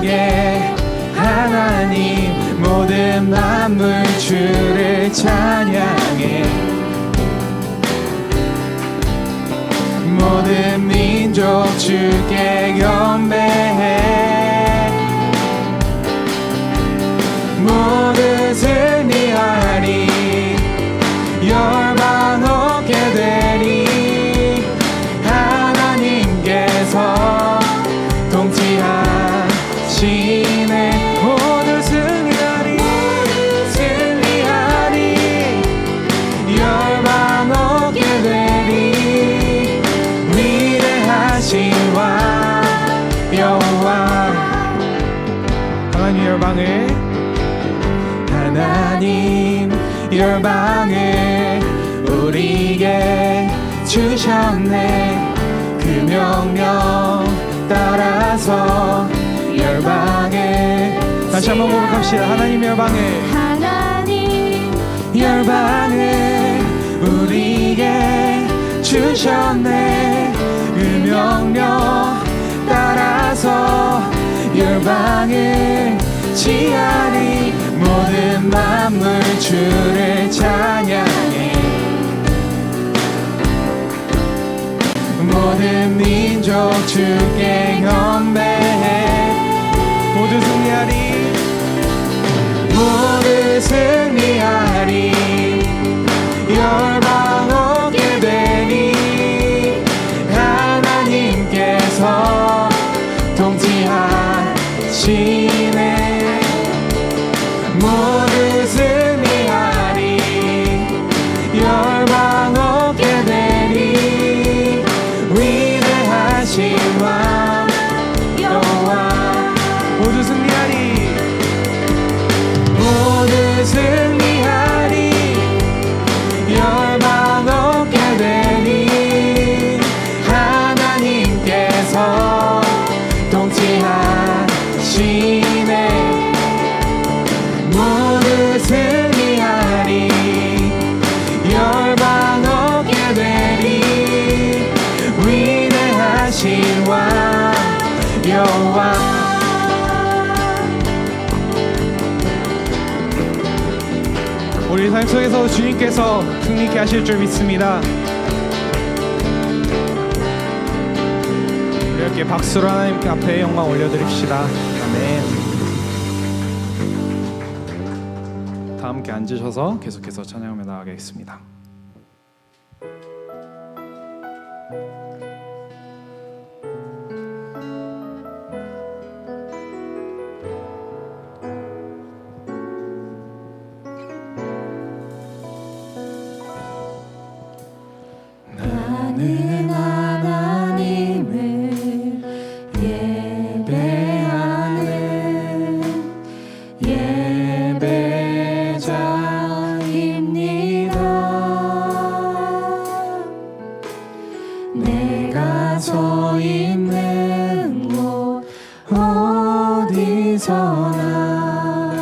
반석의 하나님 모든 만물 주를 찬양해 모든 민족 주께 경배해 모두 승리하리 열방 얻게 되리 하나님께서 통치하시네 모두 승리하리 승리하리 열방 얻게 되리 위대하신 왕 여호와 하나님 열방을 우리에게 주셨네 그 명령 따라서 열방을 다시 한번 고백합시다. 하나님 열방을 우리에게 주셨네 그 명령 따라서 열방을 지하리 모든 만물 주를 찬양해 모든 민족 주께 경배해 모두 승리하리 모두 승리하리 열방 얻게 되니 하나님께서 통치하시네 모두 승리하리 열방 얻게 되니 위대하신 왕 여호와 모두 승리하리 모두 승리하리 열방 얻게 되니 하나님께서 통치하시네 모두 승리하리 열방 얻게 되리 위대하신 왕 여호와 우리 삶 속에서 주님께서 승리케 하실 줄 믿습니다. 이렇게 박수로 하나님께 앞에 영광 올려드립시다. 아멘. 다 함께 앉으셔서 계속해서 찬양하며 나아가겠습니다. 나는 하나님을 예배하는 예배자입니다. 내가 서 있는 곳 어디서나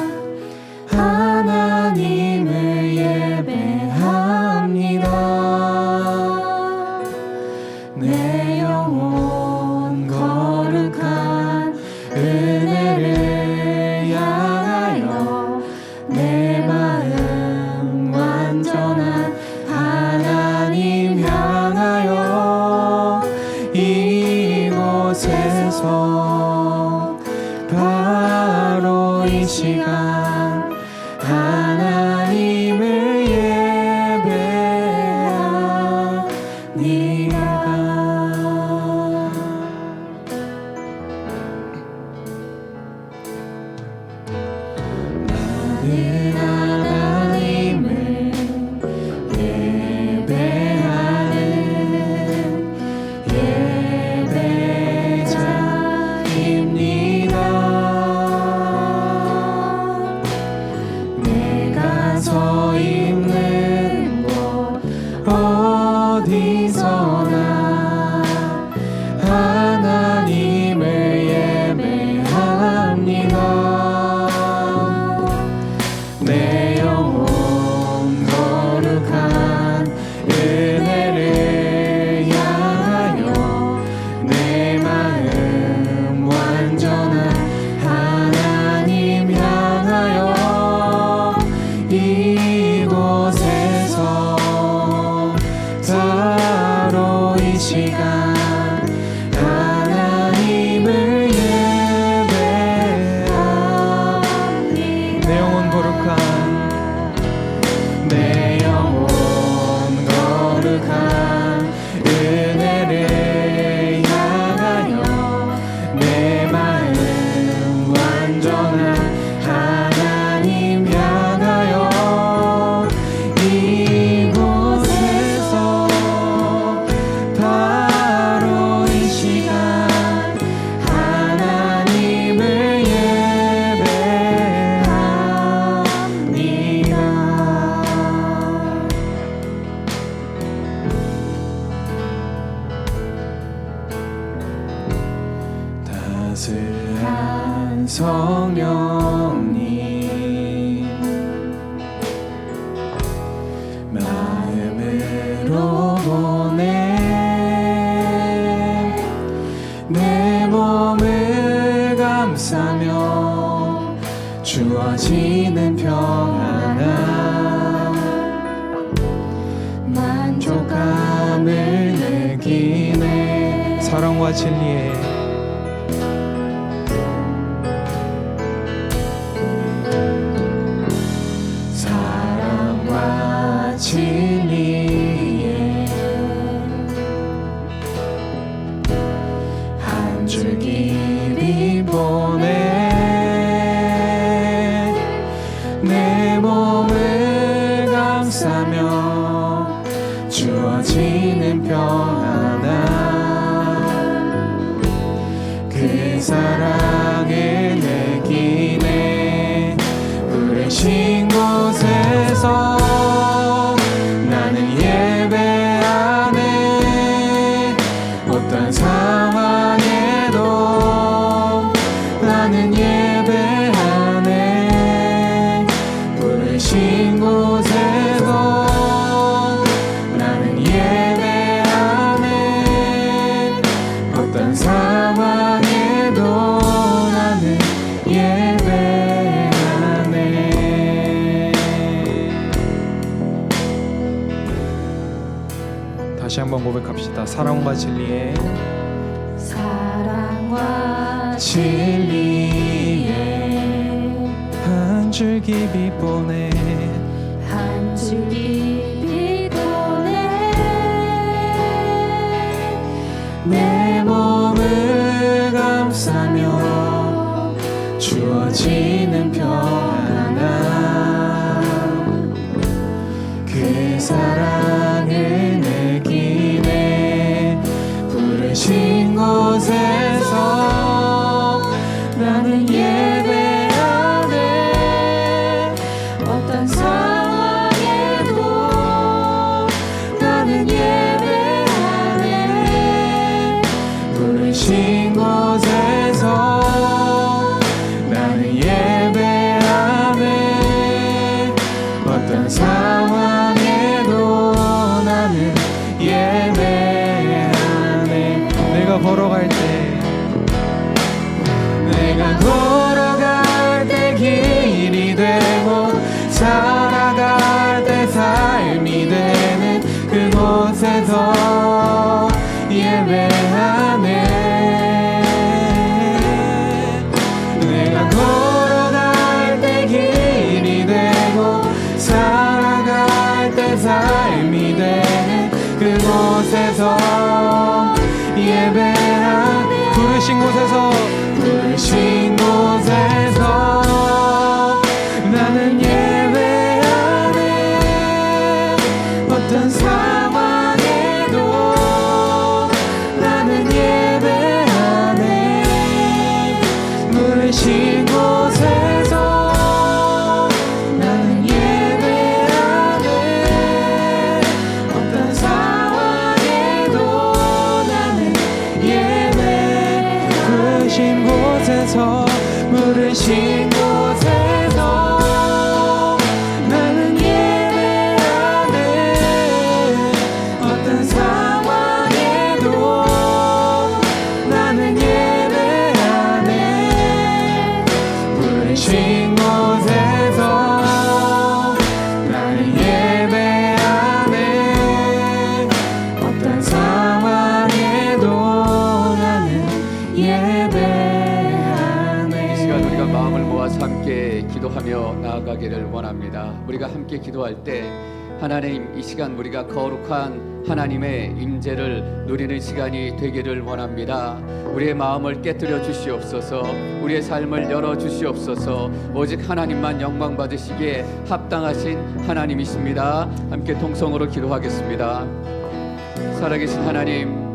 하나님을 예배합니다. 내 영혼 거룩한 은혜를 향하여 내 마음 완전한 하나님 향하여 이곳에서 바로 이 시간 하나님을 예배합니다. 나는 하나님을 예배하는 예배자입니다. 따스한 성령님 마음으로 보내 내 몸을 감싸며 주어지는 평안함 만족감을 느끼네 사랑과 진리에 사랑과 진리에 한 줄기 보내 내 몸을 감싸며 주어지는 평안함 그 사랑을 느끼네 부르신 곳에서 나는 예배하네 어떤 상황에도 나는 예배하네 부르신 곳에서 나는 예배하네 어떤 상황에도 나는 예배하네 다시 한번 고백합시다. 사랑과 진리에 사랑과 진리에 한 줄기 빛 보내 한 줄기 보내 내 몸을 감싸며 주어지는 평안함 그 사랑을 느끼네 부르신 곳에서 나는 예배하네 어떤 상황에도 나는 예배하네 부르신 곳에서 나는 예배하네 어떤 상황에도 나는 예배하네 내가 걸어갈 때 내가 걸어갈 때 길이 되고 살아갈 때 삶이 되는 그곳에서 예배하네 내가 걸어갈 때 길이 되고 살아갈 때 삶이 되는 그곳에서 예배하네 부르신 곳에서 부르신 곳에서 나는 예배하네 어떤 상황에도 나는 예배하네 부르신 곳에서 나는 예배하네 어떤 상황에도 나는 예배 부르신 곳에서 부르신 곳에서 나는 예배하네 어떤 상황에도 나는 예배하네 부르신 곳에서 나는 예배하네 어떤 상황에도 나는 예배하네 이 시간 우리가 마음을 모아서 함께 기도하며 나아가기를 원합니다. 우리가 함께 기도할 때 하나님 이 시간 우리가 거룩한 하나님의 임재를 누리는 시간이 되기를 원합니다. 우리의 마음을 깨뜨려 주시옵소서 우리의 삶을 열어 주시옵소서 오직 하나님만 영광 받으시기에 합당하신 하나님이십니다. 함께 통성으로 기도하겠습니다. 살아계신 하나님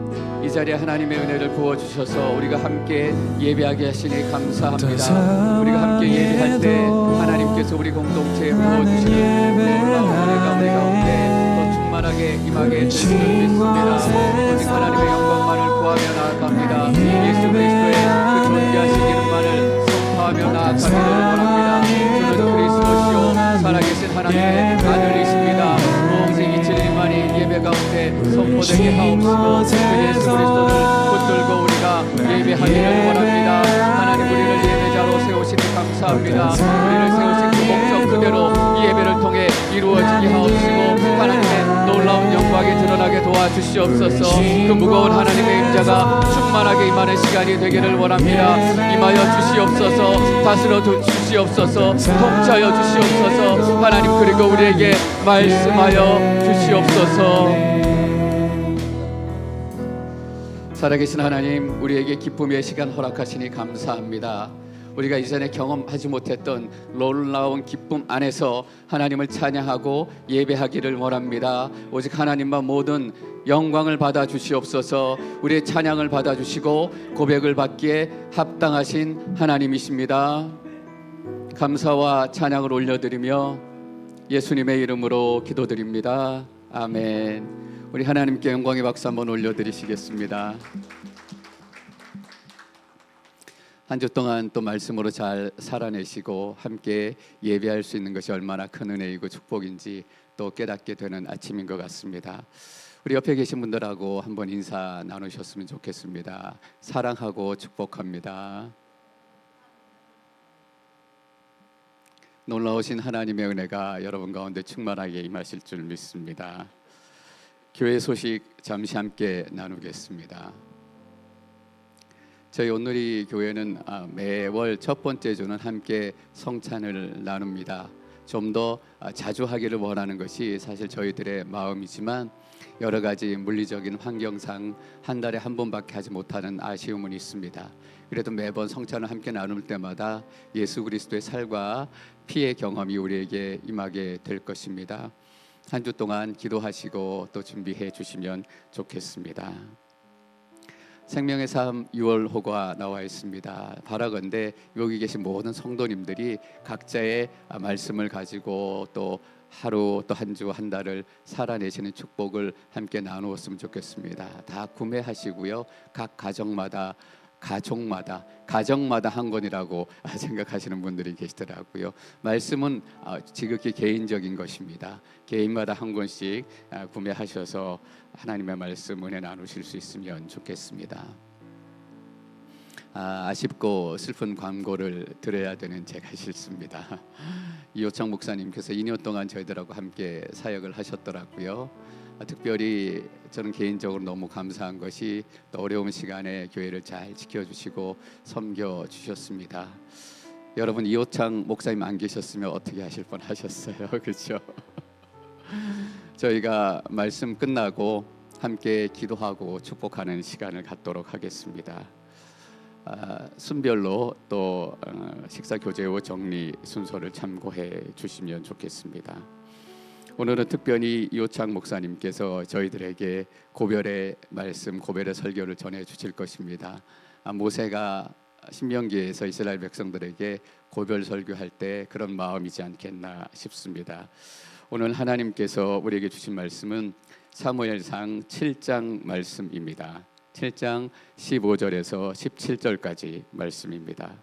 이 자리에 하나님의 은혜를 부어주셔서 우리가 함께 예배하게 하시니 감사합니다. 우리가 함께 예배할 때 하나님께서 우리 공동체에 부어주시는 놀라운 은혜 가운데 더 충만하게 임하게 되시길 믿습니다. 오직 하나님의 영광만을 구하며 나아갑니다. 예수 그리스도의 그 존귀한 되게 하옵시고 그 예수 그리스도를 붙들고 우리가 예배하기를 원합니다. 하나님 우리를 예배자로 세우시니 감사합니다. 우리를 세우신 그 목적 그대로 이 예배를 통해 이루어지게 하옵시고 하나님의 놀라운 영광이 드러나게 도와주시옵소서. 그 무거운 하나님의 임재가 충만하게 임하는 시간이 되기를 원합니다. 임하여 주시옵소서. 다스려 주시옵소서. 통치하여 주시옵소서. 하나님 그리고 우리에게 말씀하여 주시옵소서. 살아계신 하나님, 우리에게 기쁨의 시간 허락하시니 감사합니다. 우리가 이전에 경험하지 못했던 놀라운 기쁨 안에서 하나님을 찬양하고 예배하기를 원합니다. 오직 하나님만 모든 영광을 받아 주시옵소서. 우리의 찬양을 받아 주시고 고백을 받기에 합당하신 하나님이십니다. 감사와 찬양을 올려드리며 예수님의 이름으로 기도드립니다. 아멘. 우리 하나님께 영광의 박수 한번 올려드리시겠습니다. 한 주 동안 또 말씀으로 잘 살아내시고 함께 예배할 수 있는 것이 얼마나 큰 은혜이고 축복인지 또 깨닫게 되는 아침인 것 같습니다. 우리 옆에 계신 분들하고 한번 인사 나누셨으면 좋겠습니다. 사랑하고 축복합니다. 놀라우신 하나님의 은혜가 여러분 가운데 충만하게 임하실 줄 믿습니다. 교회 소식 잠시 함께 나누겠습니다. 저희 온누리 교회는 매월 첫 번째 주는 함께 성찬을 나눕니다. 좀 더 자주 하기를 원하는 것이 사실 저희들의 마음이지만 여러 가지 물리적인 환경상 한 달에 한 번밖에 하지 못하는 아쉬움은 있습니다. 그래도 매번 성찬을 함께 나눌 때마다 예수 그리스도의 살과 피의 경험이 우리에게 임하게 될 것입니다. 한 주 동안 기도하시고 또 준비해 주시면 좋겠습니다. 생명의 삶 6월 호가 나와 있습니다. 바라건대 여기 계신 모든 성도님들이 각자의 말씀을 가지고 또 하루 또 한 주 한 달을 살아내시는 축복을 함께 나누었으면 좋겠습니다. 다 구매하시고요. 각 가정마다 한 권이라고 생각하시는 분들이 계시더라고요. 말씀은 지극히 개인적인 것입니다. 개인마다 한 권씩 구매하셔서 하나님의 말씀 은혜 나누실 수 있으면 좋겠습니다. 아쉽고 슬픈 광고를 드려야 되는 제가 실수입니다. 이호창 목사님께서 2년 동안 저희들하고 함께 사역을 하셨더라고요. 특별히 저는 개인적으로 너무 감사한 것이 또 어려운 시간에 교회를 잘 지켜주시고 섬겨주셨습니다. 여러분 이호창 목사님 안 계셨으면 어떻게 하실 뻔하셨어요. 그렇죠? 저희가 말씀 끝나고 함께 기도하고 축복하는 시간을 갖도록 하겠습니다. 순별로 또 식사 교제 후 정리 순서를 참고해 주시면 좋겠습니다. 오늘은 특별히 이호창 목사님께서 저희들에게 고별의 말씀, 고별의 설교를 전해 주실 것입니다. 모세가 신명기에서 이스라엘 백성들에게 고별 설교할 때 그런 마음이지 않겠나 싶습니다. 오늘 하나님께서 우리에게 주신 말씀은 사무엘상 7장 말씀입니다. 7장 15절에서 17절까지 말씀입니다.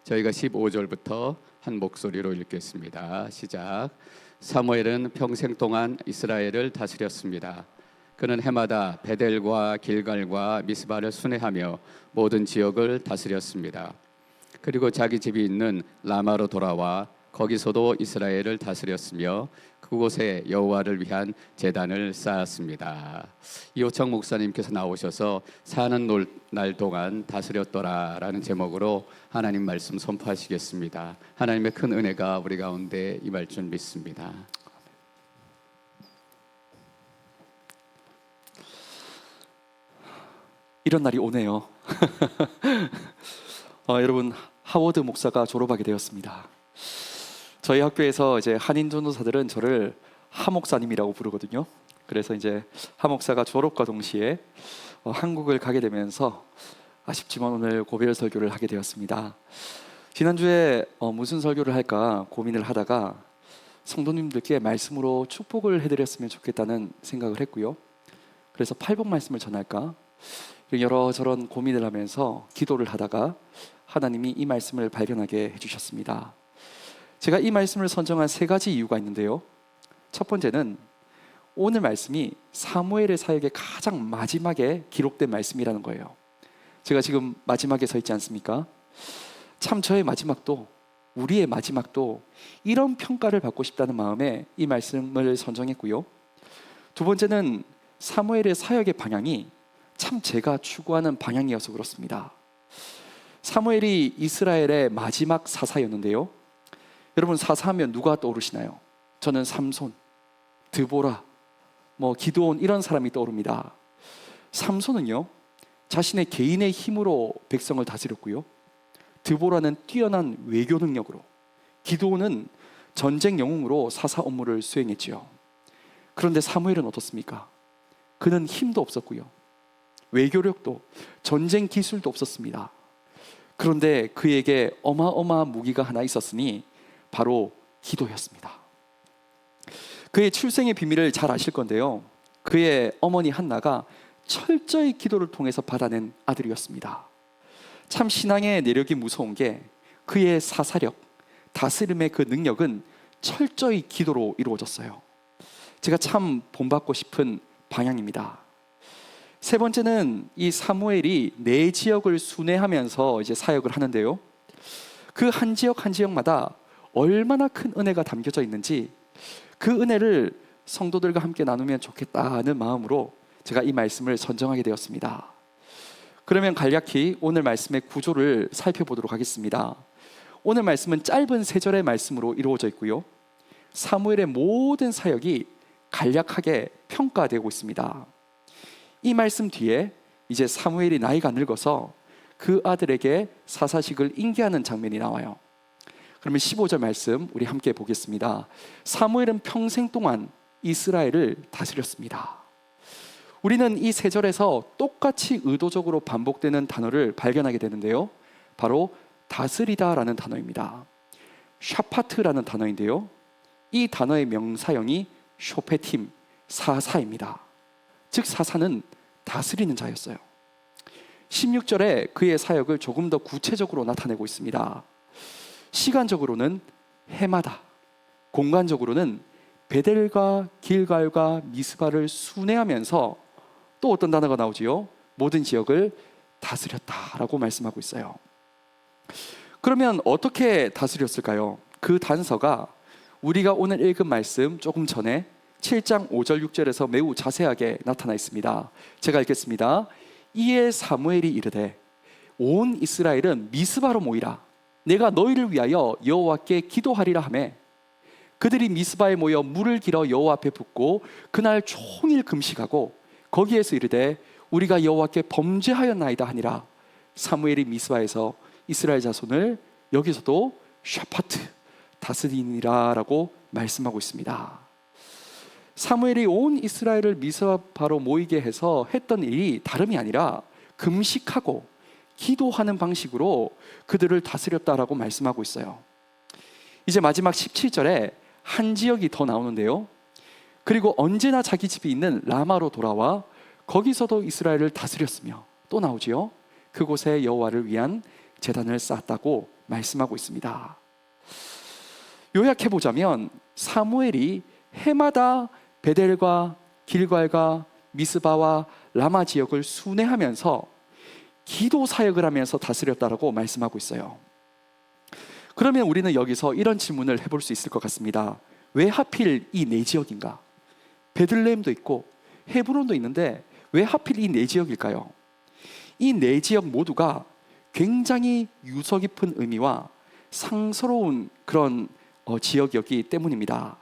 저희가 15절부터 한 목소리로 읽겠습니다. 시작. 사무엘은 평생 동안 이스라엘을 다스렸습니다. 그는 해마다 베델과 길갈과 미스바를 순회하며 모든 지역을 다스렸습니다. 그리고 자기 집이 있는 라마로 돌아와 거기서도 이스라엘을 다스렸으며 그곳에 여호와를 위한 제단을 쌓았습니다. 이호창 목사님께서 나오셔서 사는 날 동안 다스렸더라라는 제목으로 하나님 말씀 선포하시겠습니다. 하나님의 큰 은혜가 우리 가운데 임할 줄 믿습니다. 이런 날이 오네요. 여러분 하워드 목사가 졸업하게 되었습니다. 저희 학교에서 이제 한인 전도사들은 저를 하 목사님이라고 부르거든요. 그래서 이제 하 목사가 졸업과 동시에 한국을 가게 되면서 아쉽지만 오늘 고별 설교를 하게 되었습니다. 지난주에 무슨 설교를 할까 고민을 하다가 성도님들께 말씀으로 축복을 해드렸으면 좋겠다는 생각을 했고요. 그래서 팔복 말씀을 전할까 여러저런 고민을 하면서 기도를 하다가 하나님이 이 말씀을 발견하게 해주셨습니다. 제가 이 말씀을 선정한 세 가지 이유가 있는데요. 첫 번째는 오늘 말씀이 사무엘의 사역의 가장 마지막에 기록된 말씀이라는 거예요. 제가 지금 마지막에 서 있지 않습니까? 참 저의 마지막도, 우리의 마지막도 이런 평가를 받고 싶다는 마음에 이 말씀을 선정했고요. 두 번째는 사무엘의 사역의 방향이 참 제가 추구하는 방향이어서 그렇습니다. 사무엘이 이스라엘의 마지막 사사였는데요. 여러분, 사사하면 누가 떠오르시나요? 저는 삼손, 드보라, 기드온 이런 사람이 떠오릅니다. 삼손은요, 자신의 개인의 힘으로 백성을 다스렸고요. 드보라는 뛰어난 외교 능력으로, 기드온은 전쟁 영웅으로 사사 업무를 수행했지요. 그런데 사무엘은 어떻습니까? 그는 힘도 없었고요, 외교력도, 전쟁 기술도 없었습니다. 그런데 그에게 어마어마한 무기가 하나 있었으니 바로 기도였습니다. 그의 출생의 비밀을 잘 아실 건데요, 그의 어머니 한나가 철저히 기도를 통해서 받아낸 아들이었습니다. 참 신앙의 내력이 무서운 게 그의 사사력, 다스림의 그 능력은 철저히 기도로 이루어졌어요. 제가 참 본받고 싶은 방향입니다. 세 번째는 이 사무엘이 네 지역을 순회하면서 이제 사역을 하는데요, 그 한 지역 한 지역마다 얼마나 큰 은혜가 담겨져 있는지 그 은혜를 성도들과 함께 나누면 좋겠다는 마음으로 제가 이 말씀을 선정하게 되었습니다. 그러면 간략히 오늘 말씀의 구조를 살펴보도록 하겠습니다. 오늘 말씀은 짧은 세 절의 말씀으로 이루어져 있고요, 사무엘의 모든 사역이 간략하게 평가되고 있습니다. 이 말씀 뒤에 이제 사무엘이 나이가 늙어서 그 아들에게 사사식을 인계하는 장면이 나와요. 그러면 15절 말씀 우리 함께 보겠습니다. 사무엘은 평생 동안 이스라엘을 다스렸습니다. 우리는 이 세 절에서 똑같이 의도적으로 반복되는 단어를 발견하게 되는데요, 바로 다스리다라는 단어입니다. 샤파트라는 단어인데요, 이 단어의 명사형이 쇼페팀, 사사입니다. 즉 사사는 다스리는 자였어요. 16절에 그의 사역을 조금 더 구체적으로 나타내고 있습니다. 시간적으로는 해마다, 공간적으로는 베델과 길갈과 미스바를 순회하면서 또 어떤 단어가 나오지요? 모든 지역을 다스렸다라고 말씀하고 있어요. 그러면 어떻게 다스렸을까요? 그 단서가 우리가 오늘 읽은 말씀 조금 전에 7장 5절 6절에서 매우 자세하게 나타나 있습니다. 제가 읽겠습니다. 이에 사무엘이 이르되 온 이스라엘은 미스바로 모이라. 내가 너희를 위하여 여호와께 기도하리라 하매 그들이 미스바에 모여 물을 길어 여호와 앞에 붓고 그날 종일 금식하고 거기에서 이르되 우리가 여호와께 범죄하였나이다 하니라. 사무엘이 미스바에서 이스라엘 자손을 여기서도 샤파트 다스리니라라고 말씀하고 있습니다. 사무엘이 온 이스라엘을 미스바로 모이게 해서 했던 일이 다름이 아니라 금식하고 기도하는 방식으로 그들을 다스렸다라고 말씀하고 있어요. 이제 마지막 17절에 한 지역이 더 나오는데요, 그리고 언제나 자기 집이 있는 라마로 돌아와 거기서도 이스라엘을 다스렸으며 또 나오지요. 그곳에 여호와를 위한 제단을 쌓았다고 말씀하고 있습니다. 요약해보자면 사무엘이 해마다 베델과 길갈과 미스바와 라마 지역을 순회하면서 기도 사역을 하면서 다스렸다라고 말씀하고 있어요. 그러면 우리는 여기서 이런 질문을 해볼 수 있을 것 같습니다. 왜 하필 이 네 지역인가? 베들레헴도 있고 헤브론도 있는데 왜 하필 이 네 지역일까요? 이 네 지역 모두가 굉장히 유서 깊은 의미와 상스러운 그런 지역이었기 때문입니다.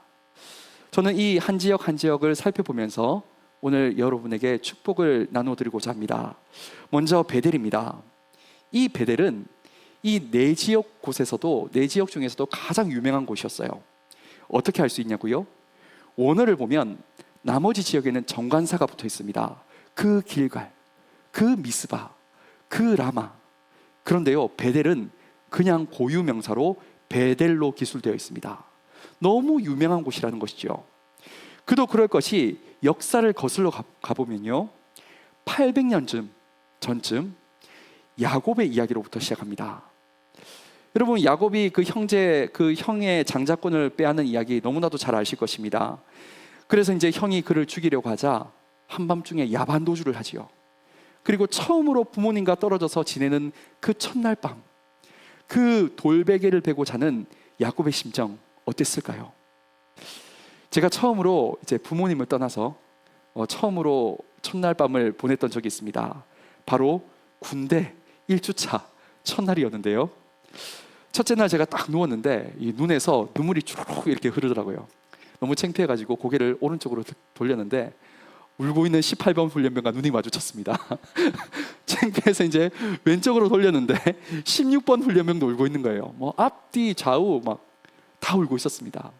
저는 이 한 지역 한 지역을 살펴보면서 오늘 여러분에게 축복을 나눠드리고자 합니다. 먼저 베델입니다. 이 베델은 이 네 지역 곳에서도, 네 지역 중에서도 가장 유명한 곳이었어요. 어떻게 알 수 있냐고요? 원어를 보면 나머지 지역에는 정관사가 붙어 있습니다. 그 길갈, 그 미스바, 그 라마. 그런데요, 베델은 그냥 고유 명사로 베델로 기술되어 있습니다. 너무 유명한 곳이라는 것이죠. 그도 그럴 것이 역사를 거슬러 가보면요, 800년 전쯤 야곱의 이야기로부터 시작합니다. 여러분, 야곱이 그 형의 장자권을 빼앗는 이야기 너무나도 잘 아실 것입니다. 그래서 이제 형이 그를 죽이려고 하자 한밤중에 야반 도주를 하지요. 그리고 처음으로 부모님과 떨어져서 지내는 그 첫날 밤, 그 돌베개를 베고 자는 야곱의 심정 어땠을까요? 제가 처음으로 이제 부모님을 떠나서 처음으로 첫날 밤을 보냈던 적이 있습니다. 바로 군대 1주차 첫날이었는데요. 첫째 날 제가 딱 누웠는데 이 눈에서 눈물이 쭉 이렇게 흐르더라고요. 너무 창피해가지고 고개를 오른쪽으로 돌렸는데 울고 있는 18번 훈련병과 눈이 마주쳤습니다. 창피해서 이제 왼쪽으로 돌렸는데 16번 훈련병도 울고 있는 거예요. 뭐 앞뒤 좌우 막 다 울고 있었습니다.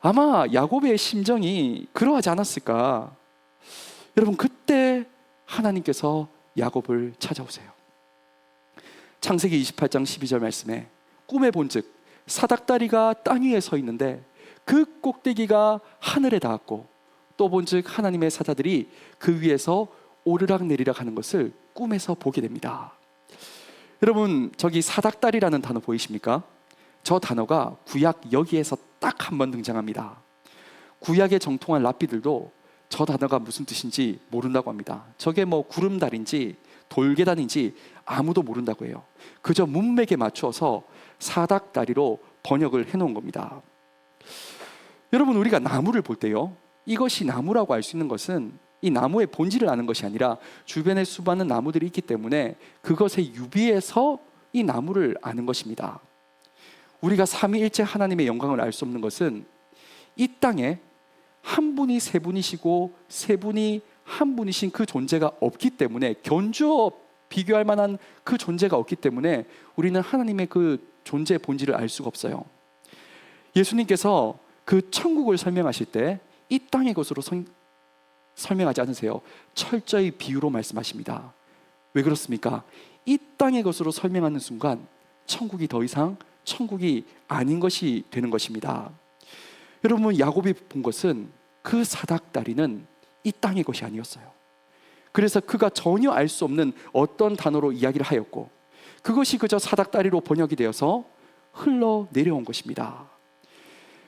아마 야곱의 심정이 그러하지 않았을까. 여러분, 그때 하나님께서 야곱을 찾아오세요. 창세기 28장 12절 말씀에 꿈에 본즉 사닥다리가 땅 위에 서 있는데 그 꼭대기가 하늘에 닿았고 또 본즉 하나님의 사자들이 그 위에서 오르락 내리락 하는 것을 꿈에서 보게 됩니다. 여러분, 저기 사닥다리라는 단어 보이십니까? 저 단어가 구약 여기에서 딱 한 번 등장합니다. 구약에 정통한 랍비들도 저 단어가 무슨 뜻인지 모른다고 합니다. 저게 뭐 구름다리인지 돌계단인지 아무도 모른다고 해요. 그저 문맥에 맞추어서 사닥다리로 번역을 해놓은 겁니다. 여러분, 우리가 나무를 볼 때요, 이것이 나무라고 알 수 있는 것은 이 나무의 본질을 아는 것이 아니라 주변에 수많은 나무들이 있기 때문에 그것에 유비해서 이 나무를 아는 것입니다. 우리가 삼위일체 하나님의 영광을 알 수 없는 것은 이 땅에 한 분이 세 분이시고 세 분이 한 분이신 그 존재가 없기 때문에, 견주어 비교할 만한 그 존재가 없기 때문에 우리는 하나님의 그 존재의 본질을 알 수가 없어요. 예수님께서 그 천국을 설명하실 때 이 땅의 것으로 설명하지 않으세요. 철저히 비유로 말씀하십니다. 왜 그렇습니까? 이 땅의 것으로 설명하는 순간 천국이 더 이상 천국이 아닌 것이 되는 것입니다. 여러분, 야곱이 본 것은 그 사닥다리는 이 땅의 것이 아니었어요. 그래서 그가 전혀 알 수 없는 어떤 단어로 이야기를 하였고 그것이 그저 사닥다리로 번역이 되어서 흘러내려온 것입니다.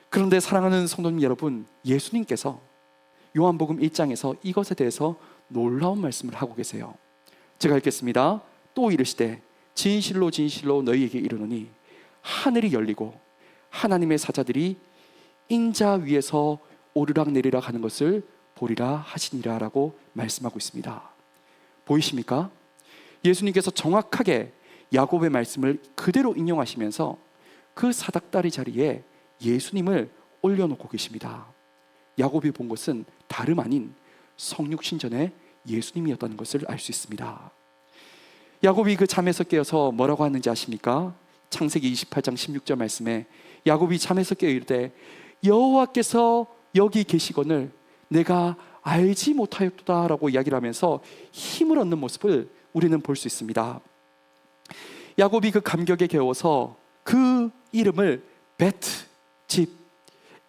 그런데 사랑하는 성도님 여러분, 예수님께서 요한복음 1장에서 이것에 대해서 놀라운 말씀을 하고 계세요. 제가 읽겠습니다. 또 이르시되 진실로 진실로 너희에게 이르노니 하늘이 열리고 하나님의 사자들이 인자 위에서 오르락 내리락 하는 것을 보리라 하시니라 라고 말씀하고 있습니다. 보이십니까? 예수님께서 정확하게 야곱의 말씀을 그대로 인용하시면서 그 사닥다리 자리에 예수님을 올려놓고 계십니다. 야곱이 본 것은 다름 아닌 성육신전의 예수님이었다는 것을 알 수 있습니다. 야곱이 그 잠에서 깨어서 뭐라고 하는지 아십니까? 창세기 28장 16절 말씀에 야곱이 잠에서 깨어 이르되 여호와께서 여기 계시거늘 내가 알지 못하였도다 라고 이야기를 하면서 힘을 얻는 모습을 우리는 볼 수 있습니다. 야곱이 그 감격에 겨워서 그 이름을 베트, 집,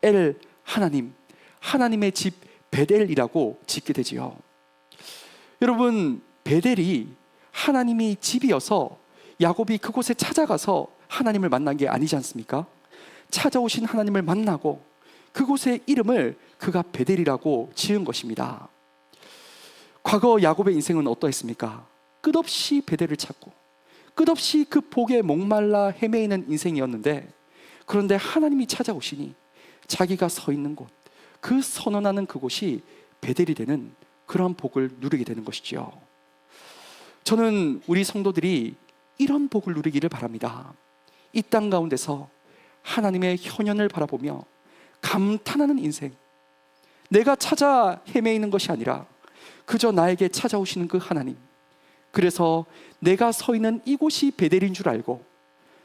엘, 하나님, 하나님의 집 베델이라고 짓게 되지요. 여러분, 베델이 하나님이 집이어서 야곱이 그곳에 찾아가서 하나님을 만난 게 아니지 않습니까? 찾아오신 하나님을 만나고 그곳의 이름을 그가 베델이라고 지은 것입니다. 과거 야곱의 인생은 어떠했습니까? 끝없이 베델을 찾고 끝없이 그 복에 목말라 헤매이는 인생이었는데, 그런데 하나님이 찾아오시니 자기가 서 있는 곳, 그 선언하는 그곳이 베델이 되는 그러한 복을 누리게 되는 것이지요. 저는 우리 성도들이 이런 복을 누리기를 바랍니다. 이 땅 가운데서 하나님의 현현을 바라보며 감탄하는 인생, 내가 찾아 헤매이는 것이 아니라 그저 나에게 찾아오시는 그 하나님, 그래서 내가 서 있는 이곳이 베델인 줄 알고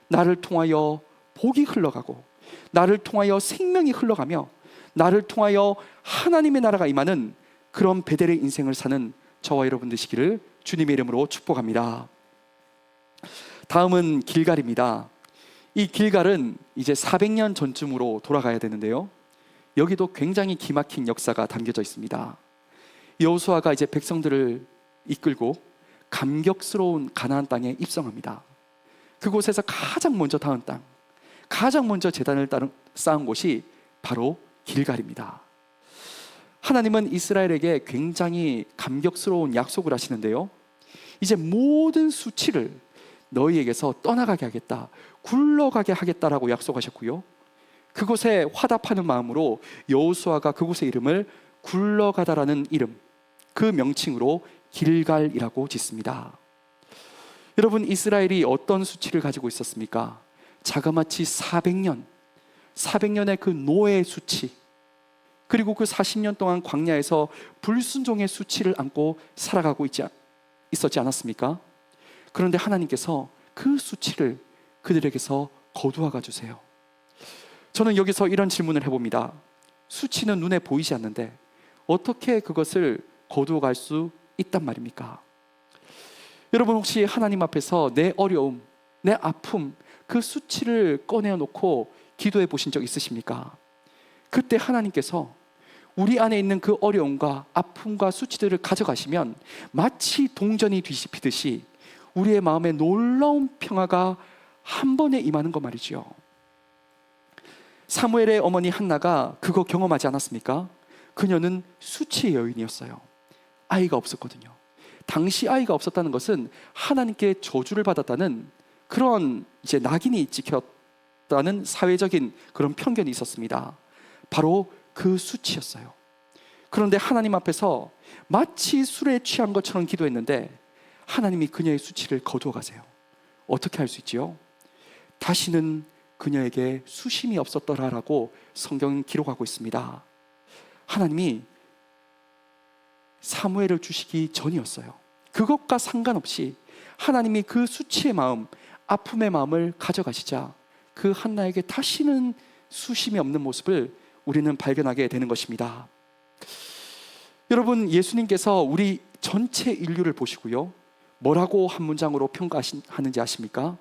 나를 통하여 복이 흘러가고 나를 통하여 생명이 흘러가며 나를 통하여 하나님의 나라가 임하는 그런 베델의 인생을 사는 저와 여러분 되시기를 주님의 이름으로 축복합니다. 다음은 길갈입니다. 이 길갈은 이제 400년 전쯤으로 돌아가야 되는데요, 여기도 굉장히 기막힌 역사가 담겨져 있습니다. 여호수아가 이제 백성들을 이끌고 감격스러운 가나안 땅에 입성합니다. 그곳에서 가장 먼저 닿은 땅, 가장 먼저 제단을 쌓은 곳이 바로 길갈입니다. 하나님은 이스라엘에게 굉장히 감격스러운 약속을 하시는데요. 이제 모든 수치를 너희에게서 떠나가게 하겠다, 굴러가게 하겠다라고 약속하셨고요. 그곳에 화답하는 마음으로 여호수아가 그곳의 이름을 굴러가다라는 이름, 그 명칭으로 길갈이라고 짓습니다. 여러분, 이스라엘이 어떤 수치를 가지고 있었습니까? 자그마치 400년의 그 노예의 수치, 그리고 그 40년 동안 광야에서 불순종의 수치를 안고 살아가고 있었지 않았습니까? 그런데 하나님께서 그 수치를 그들에게서 거두어가 주세요. 저는 여기서 이런 질문을 해봅니다. 수치는 눈에 보이지 않는데 어떻게 그것을 거두어갈 수 있단 말입니까? 여러분, 혹시 하나님 앞에서 내 어려움, 내 아픔, 그 수치를 꺼내놓고 기도해 보신 적 있으십니까? 그때 하나님께서 우리 안에 있는 그 어려움과 아픔과 수치들을 가져가시면 마치 동전이 뒤집히듯이 우리의 마음에 놀라운 평화가 한 번에 임하는 것 말이죠. 사무엘의 어머니 한나가 그거 경험하지 않았습니까? 그녀는 수치의 여인이었어요. 아이가 없었거든요. 당시 아이가 없었다는 것은 하나님께 저주를 받았다는 그런 이제 낙인이 찍혔다는 사회적인 그런 편견이 있었습니다. 바로 그 수치였어요. 그런데 하나님 앞에서 마치 술에 취한 것처럼 기도했는데 하나님이 그녀의 수치를 거두어 가세요. 어떻게 할 수 있지요? 다시는 그녀에게 수심이 없었더라라고 성경은 기록하고 있습니다. 하나님이 사무엘을 주시기 전이었어요. 그것과 상관없이 하나님이 그 수치의 마음, 아픔의 마음을 가져가시자 그 한나에게 다시는 수심이 없는 모습을 우리는 발견하게 되는 것입니다. 여러분, 예수님께서 우리 전체 인류를 보시고요, 뭐라고 한 문장으로 평가하는지 아십니까?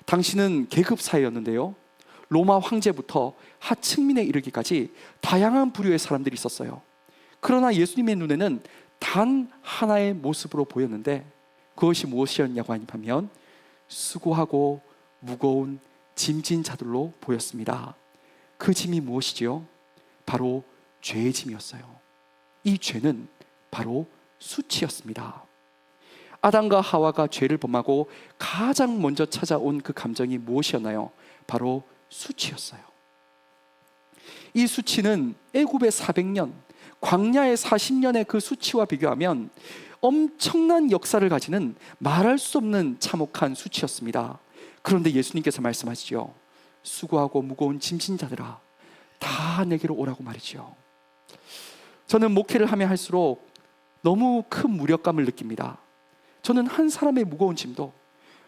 당신은 계급 사회였는데요, 로마 황제부터 하층민에 이르기까지 다양한 부류의 사람들이 있었어요. 그러나 예수님의 눈에는 단 하나의 모습으로 보였는데 그것이 무엇이었냐고 하면 수고하고 무거운 짐진 자들로 보였습니다. 그 짐이 무엇이지요? 바로 죄의 짐이었어요. 이 죄는 바로 수치였습니다. 아담과 하와가 죄를 범하고 가장 먼저 찾아온 그 감정이 무엇이었나요? 바로 수치였어요. 이 수치는 애굽의 400년, 광야의 40년의 그 수치와 비교하면 엄청난 역사를 가지는 말할 수 없는 참혹한 수치였습니다. 그런데 예수님께서 말씀하시죠. 수고하고 무거운 짐진 자들아, 다 내게로 오라고 말이죠. 저는 목회를 하면 할수록 너무 큰 무력감을 느낍니다. 저는 한 사람의 무거운 짐도,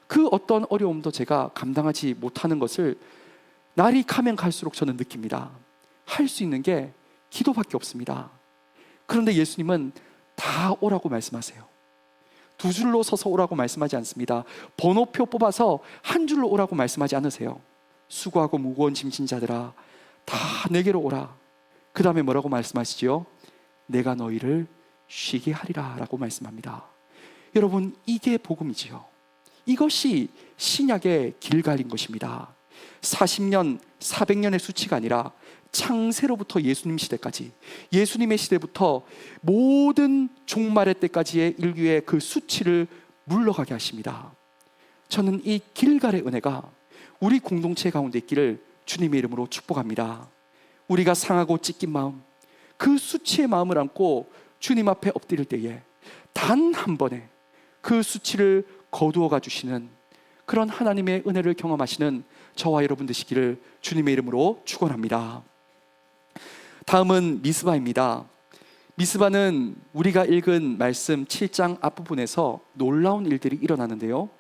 그 어떤 어려움도 제가 감당하지 못하는 것을 날이 가면 갈수록 저는 느낍니다. 할 수 있는 게 기도밖에 없습니다. 그런데 예수님은 다 오라고 말씀하세요. 두 줄로 서서 오라고 말씀하지 않습니다. 번호표 뽑아서 한 줄로 오라고 말씀하지 않으세요. 수고하고 무거운 짐진 자들아, 다 내게로 오라. 그 다음에 뭐라고 말씀하시지요? 내가 너희를 쉬게 하리라 라고 말씀합니다. 여러분, 이게 복음이지요. 이것이 신약의 길갈인 것입니다. 40년, 400년의 수치가 아니라 창세로부터 예수님 시대까지, 예수님의 시대부터 모든 종말의 때까지의 인류의 그 수치를 물러가게 하십니다. 저는 이 길갈의 은혜가 우리 공동체 가운데 있기를 주님의 이름으로 축복합니다. 우리가 상하고 찢긴 마음, 그 수치의 마음을 안고 주님 앞에 엎드릴 때에 단 한 번에 그 수치를 거두어가 주시는 그런 하나님의 은혜를 경험하시는 저와 여러분 되시기를 주님의 이름으로 축원합니다. 다음은 미스바입니다. 미스바는 우리가 읽은 말씀 7장 앞부분에서 놀라운 일들이 일어나는데요,